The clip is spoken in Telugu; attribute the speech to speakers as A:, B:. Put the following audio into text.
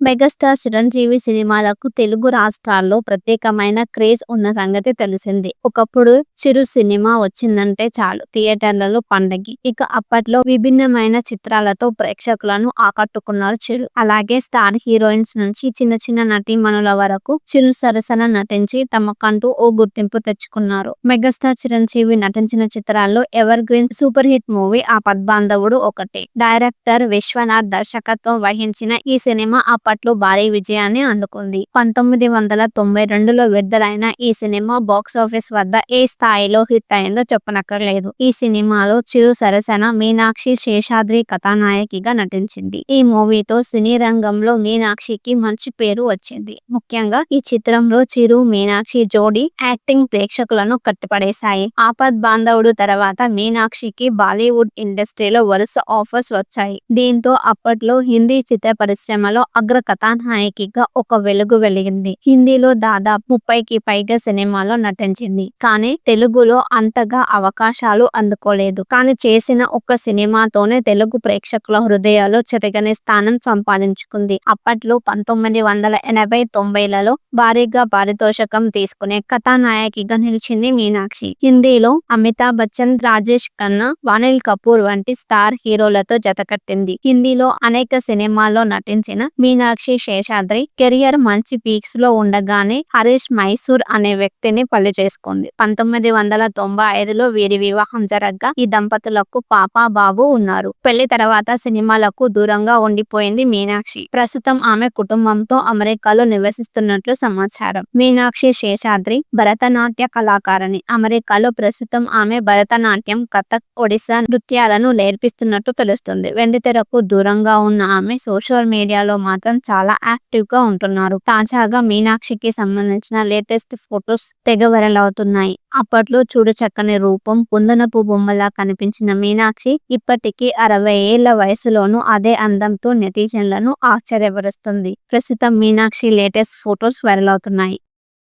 A: మెగాస్టార్ చిరంజీవి సినిమాలకు తెలుగు రాష్ట్రాల్లో ప్రత్యేకమైన క్రేజ్ ఉన్న సంగతి తెలిసిందే. ఒకప్పుడు చిరు సినిమా వచ్చిందంటే చాలు థియేటర్లలో పండగి. ఇక అప్పట్లో విభిన్నమైన చిత్రాలతో ప్రేక్షకులను ఆకట్టుకున్నారు చిరు. అలాగే స్టార్ హీరోయిన్స్ నుంచి చిన్న చిన్న నటీమణుల వరకు చిరు సరసన నటించి తమకంటూ ఓ గుర్తింపు తెచ్చుకున్నారు. మెగాస్టార్ చిరంజీవి నటించిన చిత్రాల్లో evergreen super hit movie Aapadbandhavudu ఒకటి. డైరెక్టర్ విశ్వనాథ్ దర్శకత్వం వహించిన ఈ సినిమా అప్పట్లో భారీ విజయాన్ని అందుకుంది. 1992లో విడుదలైన ఈ సినిమా బాక్సాఫీస్ వద్ద ఏ స్థాయిలో హిట్ అయిందో చెప్పనక్కర్లేదు. ఈ సినిమాలో చిరు సరసన మీనాక్షి శేషాద్రి కథానాయకిగా నటించింది. ఈ మూవీతో సినీ రంగంలో మీనాక్షికి మంచి పేరు వచ్చింది. ముఖ్యంగా ఈ చిత్రంలో చిరు మీనాక్షి జోడీ యాక్టింగ్ ప్రేక్షకులను కట్టిపడేశాయి. ఆపద్ బాంధవుడు తర్వాత మీనాక్షికి బాలీవుడ్ ఇండస్ట్రీలో వరుస ఆఫర్స్ వచ్చాయి. దీంతో అప్పట్లో హిందీ చిత్ర పరిశ్రమలో అగ్ర కథానాయకిగా ఒక వెలుగు వెలిగింది. హిందీలో దాదాపు 30కి పైగా సినిమాల్లో నటించింది. కానీ తెలుగులో అంతగా అవకాశాలు అందుకోలేదు. కానీ చేసిన ఒక్క సినిమాతోనే తెలుగు ప్రేక్షకుల హృదయాల్లో చెరగని స్థానం సంపాదించుకుంది. అప్పట్లో 1980-90లలో భారీగా పారితోషికం తీసుకునే కథానాయకిగా నిలిచింది మీనాక్షి. హిందీలో అమితాబ్ బచ్చన్, రాజేష్ ఖన్నా, అనిల్ కపూర్ వంటి స్టార్ హీరోలతో జతకట్టింది. హిందీలో అనేక సినిమాల్లో నటించిన మీనాక్షి శేషాద్రి కెరియర్ మంచి పీక్స్ లో ఉండగానే హరీష్ మైసూర్ అనే వ్యక్తిని పెళ్లి చేసుకుంది. 1995లో వీరి వివాహం జరగ్గా ఈ దంపతులకు పాప, బాబు ఉన్నారు. పెళ్లి తర్వాత సినిమాలకు దూరంగా ఉండిపోయింది మీనాక్షి. ప్రస్తుతం ఆమె కుటుంబంతో అమెరికాలో నివసిస్తున్నట్లు సమాచారం. మీనాక్షి శేషాద్రి భరతనాట్య కళాకారిణి. అమెరికాలో ప్రస్తుతం ఆమె భరతనాట్యం, కథక్, ఒడిశా నృత్యాలను నేర్పిస్తున్నట్టు తెలుస్తుంది. వెండితెరకు దూరంగా ఉన్న ఆమె సోషల్ మీడియాలో మాత్రం చాలా యాక్టివ్ గా ఉంటున్నారు. తాజాగా మీనాక్షికి సంబంధించిన లేటెస్ట్ ఫొటోస్ తెగ వైరల్ అవుతున్నాయి. అప్పట్లో చూడు చక్కని రూపం, కుందనపు బొమ్మలా కనిపించిన మీనాక్షి ఇప్పటికీ 60 ఏళ్ల వయసులోనూ అదే అందంతో నెటిజన్లను ఆశ్చర్యపరుస్తుంది. ప్రస్తుతం మీనాక్షి లేటెస్ట్ ఫొటోస్ వైరల్ అవుతున్నాయి.